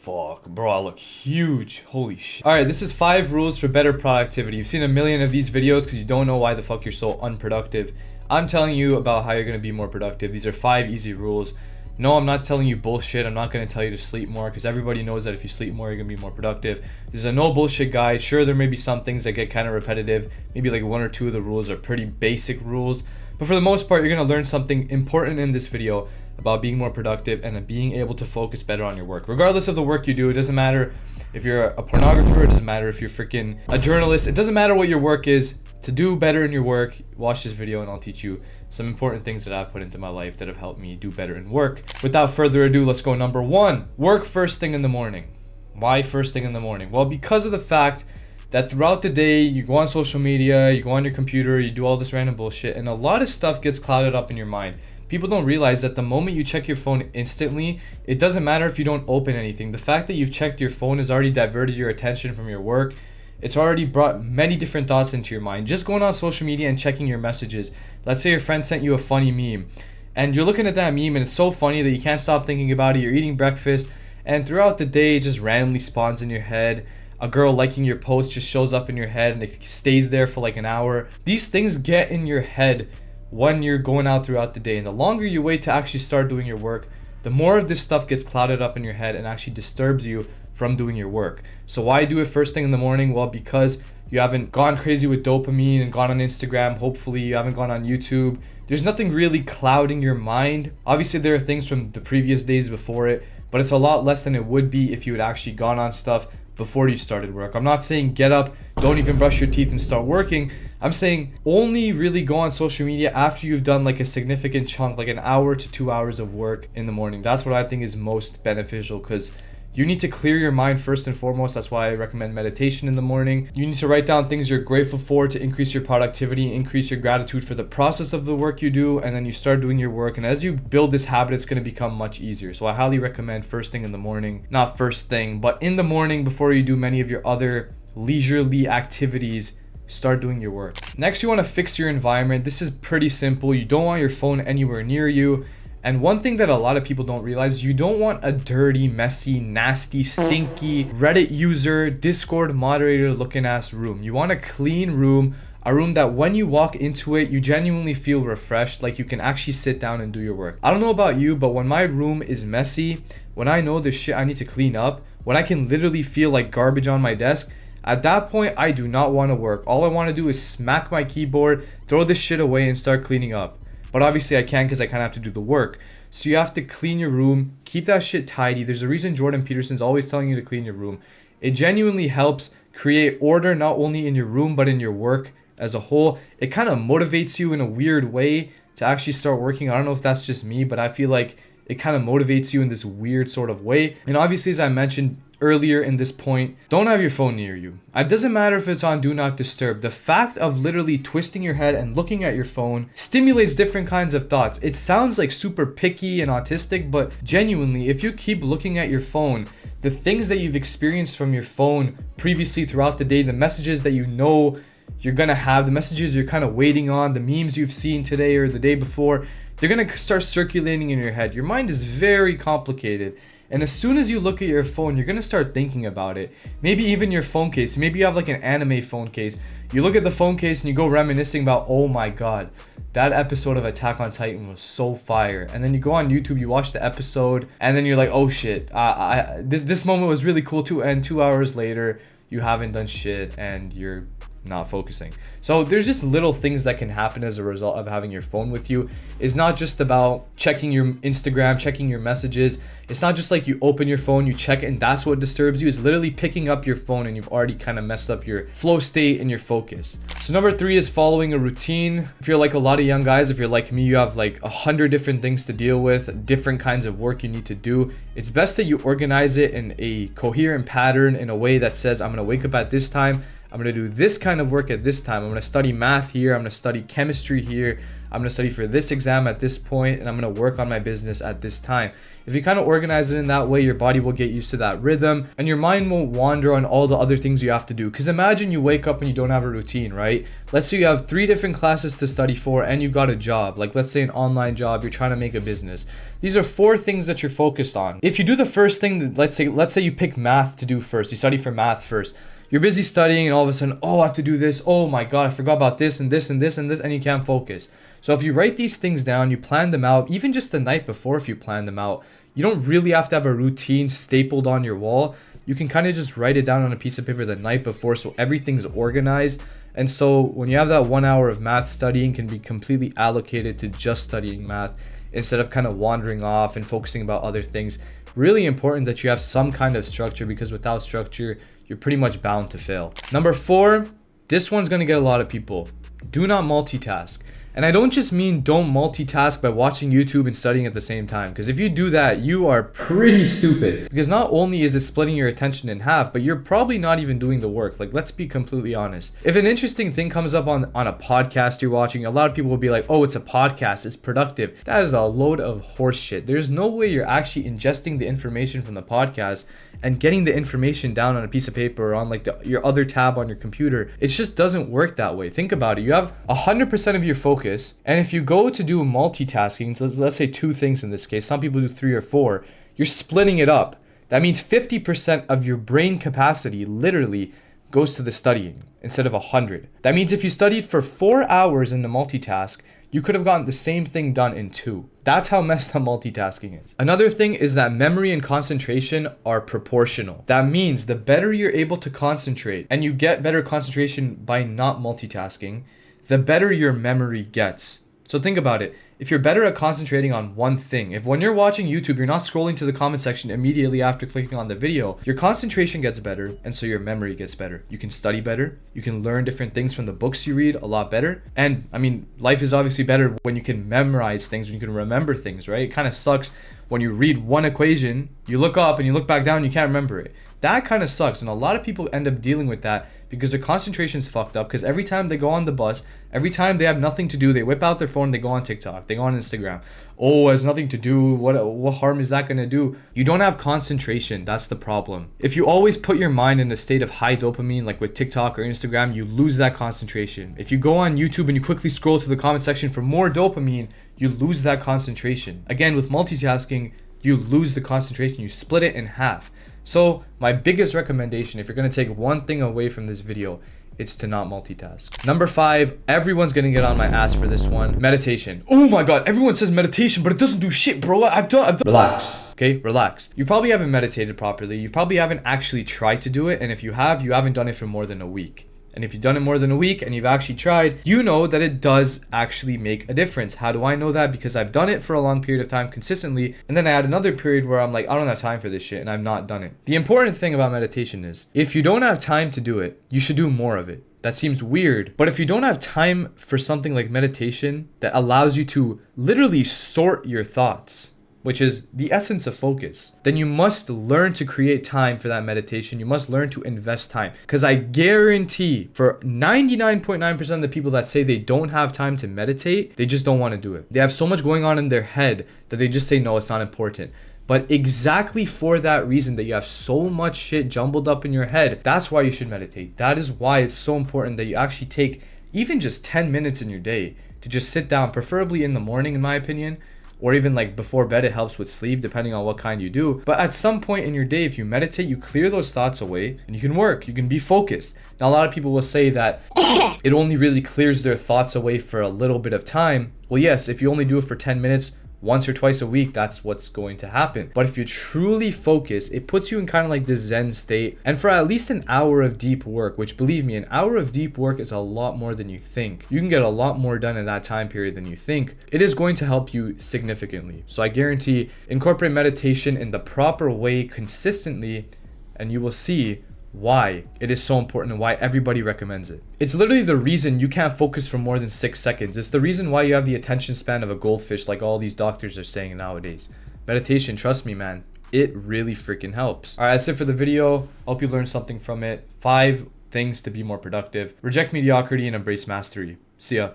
Fuck, bro, I look huge. Holy shit. Alright, this is 5 rules for better productivity. You've seen a million of these videos because you don't know why the fuck you're so unproductive. I'm telling you about how you're going to be more productive. These are 5 easy rules. No, I'm not telling you bullshit. I'm not going to tell you to sleep more because everybody knows that if you sleep more, you're going to be more productive. This is a no bullshit guide. Sure, there may be some things that get kind of repetitive. Maybe like 1 or 2 of the rules are pretty basic rules. But for the most part, you're going to learn something important in this video about being more productive and being able to focus better on your work. Regardless of the work you do, it doesn't matter if you're a pornographer, it doesn't matter if you're freaking a journalist, it doesn't matter what your work is. To do better in your work, watch this video and I'll teach you some important things that I've put into my life that have helped me do better in work. Without further ado, let's go number 1. Work first thing in the morning. Why first thing in the morning? Well, because of the fact that throughout the day, you go on social media, you go on your computer, you do all this random bullshit, and a lot of stuff gets clouded up in your mind. People don't realize that the moment you check your phone instantly, it doesn't matter if you don't open anything. The fact that you've checked your phone has already diverted your attention from your work. It's already brought many different thoughts into your mind. Just going on social media and checking your messages. Let's say your friend sent you a funny meme, and you're looking at that meme and it's so funny that you can't stop thinking about it. You're eating breakfast, and throughout the day, it just randomly spawns in your head. A girl liking your post just shows up in your head and it stays there for like an hour. These things get in your head when you're going out throughout the day, and the longer you wait to actually start doing your work, the more of this stuff gets clouded up in your head and actually disturbs you from doing your work. So why do it first thing in the morning? Well, because you haven't gone crazy with dopamine and gone on Instagram. Hopefully you haven't gone on YouTube. There's nothing really clouding your mind. Obviously there are things from the previous days before it, but it's a lot less than it would be if you had actually gone on stuff before you started work. I'm not saying get up, don't even brush your teeth and start working. I'm saying only really go on social media after you've done like a significant chunk, like an hour to 2 hours of work in the morning. That's what I think is most beneficial, because you need to clear your mind first and foremost. That's why I recommend meditation in the morning. You need to write down things you're grateful for to increase your productivity, increase your gratitude for the process of the work you do, and then you start doing your work. And as you build this habit, it's going to become much easier. So I highly recommend first thing in the morning, not first thing, but in the morning before you do many of your other leisurely activities, start doing your work. Next, you want to fix your environment. This is pretty simple. You don't want your phone anywhere near you. And one thing that a lot of people don't realize, you don't want a dirty, messy, nasty, stinky Reddit user, Discord moderator looking ass room. You want a clean room, a room that when you walk into it, you genuinely feel refreshed, like you can actually sit down and do your work. I don't know about you, but when my room is messy, when I know there's shit I need to clean up, when I can literally feel like garbage on my desk, at that point, I do not want to work. All I want to do is smack my keyboard, throw this shit away and start cleaning up. But obviously I can't because I kind of have to do the work. So you have to clean your room, keep that shit tidy. There's a reason Jordan Peterson's always telling you to clean your room. It genuinely helps create order not only in your room but in your work as a whole. It kind of motivates you in a weird way to actually start working. I don't know if that's just me, but I feel like it kind of motivates you in this weird sort of way. And obviously, as I mentioned earlier in this point, don't have your phone near you. It doesn't matter if it's on do not disturb. The fact of literally twisting your head and looking at your phone stimulates different kinds of thoughts. It sounds like super picky and autistic, but genuinely, if you keep looking at your phone, the things that you've experienced from your phone previously throughout the day, the messages that you know you're gonna have, the messages you're kind of waiting on, the memes you've seen today or the day before, they're gonna start circulating in your head. Your mind is very complicated. And as soon as you look at your phone, you're going to start thinking about it. Maybe even your phone case. Maybe you have like an anime phone case. You look at the phone case and you go reminiscing about, oh my god, that episode of Attack on Titan was so fire. And then you go on YouTube, you watch the episode, and then you're like, oh shit, this moment was really cool too. And 2 hours later, you haven't done shit and you're not focusing. So there's just little things that can happen as a result of having your phone with you. It's not just about checking your Instagram, checking your messages. It's not just like you open your phone, you check it, and that's what disturbs you. It's literally picking up your phone and you've already kind of messed up your flow state and your focus. So number 3 is following a routine. If you're like a lot of young guys, if you're like me, you have like 100 different things to deal with, different kinds of work you need to do. It's best that you organize it in a coherent pattern, in a way that says, I'm going to wake up at this time, I'm going to do this kind of work at this time. I'm going to study math here. I'm going to study chemistry here. I'm I'm going to study for this exam at this point, and I'm going to work on my business at this time. If you kind of organize it in that way, your body will get used to that rhythm and your mind won't wander on all the other things you have to do. Because imagine you wake up and you don't have a routine, right? Let's say you have 3 different classes to study for and you got a job, like let's say an online job, you're trying to make a business. These are 4 things that you're focused on. If you do the first thing, let's say you pick math to do first, you study for math first. You're busy studying and all of a sudden, oh, I have to do this. Oh my God, I forgot about this and this and this and this, and you can't focus. So if you write these things down, you plan them out, even just the night before if you plan them out, you don't really have to have a routine stapled on your wall. You can kind of just write it down on a piece of paper the night before so everything's organized. And so when you have that 1 hour of math studying can be completely allocated to just studying math instead of kind of wandering off and focusing about other things. Really important that you have some kind of structure, because without structure, you're pretty much bound to fail. Number 4, this one's gonna get a lot of people. Do not multitask. And I don't just mean don't multitask by watching YouTube and studying at the same time. Because if you do that, you are pretty stupid. Because not only is it splitting your attention in half, but you're probably not even doing the work. Like, let's be completely honest. If an interesting thing comes up on a podcast you're watching, a lot of people will be like, oh, it's a podcast, it's productive. That is a load of horse shit. There's no way you're actually ingesting the information from the podcast and getting the information down on a piece of paper or on like your other tab on your computer. It just doesn't work that way. Think about it. You have 100% of your focus, and if you go to do multitasking, so let's say 2 things in this case, some people do 3 or 4, you're splitting it up. That means 50% of your brain capacity literally goes to the studying instead of 100. That means if you studied for 4 hours in the multitask, you could have gotten the same thing done in 2. That's how messed up multitasking is. Another thing is that memory and concentration are proportional. That means the better you're able to concentrate, and you get better concentration by not multitasking, the better your memory gets. So think about it. If you're better at concentrating on one thing, if when you're watching YouTube, you're not scrolling to the comment section immediately after clicking on the video, your concentration gets better, and so your memory gets better. You can study better. You can learn different things from the books you read a lot better. And I mean, life is obviously better when you can memorize things, when you can remember things, right? It kind of sucks when you read one equation, you look up and you look back down, you can't remember it. That kind of sucks, and a lot of people end up dealing with that because their concentration's fucked up, because every time they go on the bus, every time they have nothing to do, they whip out their phone, they go on TikTok, they go on Instagram. Oh, it has nothing to do, what harm is that going to do? You don't have concentration, that's the problem. If you always put your mind in a state of high dopamine, like with TikTok or Instagram, you lose that concentration. If you go on YouTube and you quickly scroll to the comment section for more dopamine, you lose that concentration. Again, with multitasking, you lose the concentration, you split it in half. So my biggest recommendation, if you're going to take one thing away from this video, it's to not multitask. Number 5, everyone's going to get on my ass for this one. Meditation. Oh my God, everyone says meditation, but it doesn't do shit, bro. I've done. Relax. Okay, relax. You probably haven't meditated properly. You probably haven't actually tried to do it. And if you have, you haven't done it for more than a week. And if you've done it more than a week and you've actually tried, you know that it does actually make a difference. How do I know that? Because I've done it for a long period of time consistently. And then I had another period where I'm like, I don't have time for this shit, and I've not done it. The important thing about meditation is if you don't have time to do it, you should do more of it. That seems weird. But if you don't have time for something like meditation that allows you to literally sort your thoughts, which is the essence of focus, then you must learn to create time for that meditation. You must learn to invest time. Because I guarantee for 99.9% of the people that say they don't have time to meditate, they just don't want to do it. They have so much going on in their head that they just say, no, it's not important. But exactly for that reason, that you have so much shit jumbled up in your head, that's why you should meditate. That is why it's so important that you actually take even just 10 minutes in your day to just sit down, preferably in the morning, in my opinion, or even like before bed. It helps with sleep depending on what kind you do. But at some point in your day, if you meditate, you clear those thoughts away and you can work, you can be focused. Now, a lot of people will say that it only really clears their thoughts away for a little bit of time. Well, yes, if you only do it for 10 minutes, once or twice a week, that's what's going to happen. But if you truly focus, it puts you in kind of like this Zen state. And for at least an hour of deep work, which believe me, an hour of deep work is a lot more than you think. You can get a lot more done in that time period than you think. It is going to help you significantly. So I guarantee, incorporate meditation in the proper way consistently, and you will see why it is so important and why everybody recommends it. It's literally the reason you can't focus for more than 6 seconds. It's the reason why you have the attention span of a goldfish, like all these doctors are saying nowadays. Meditation, trust me, man, it really freaking helps. All right, that's it for the video. Hope you learned something from it. 5 things to be more productive. Reject mediocrity and embrace mastery. See ya.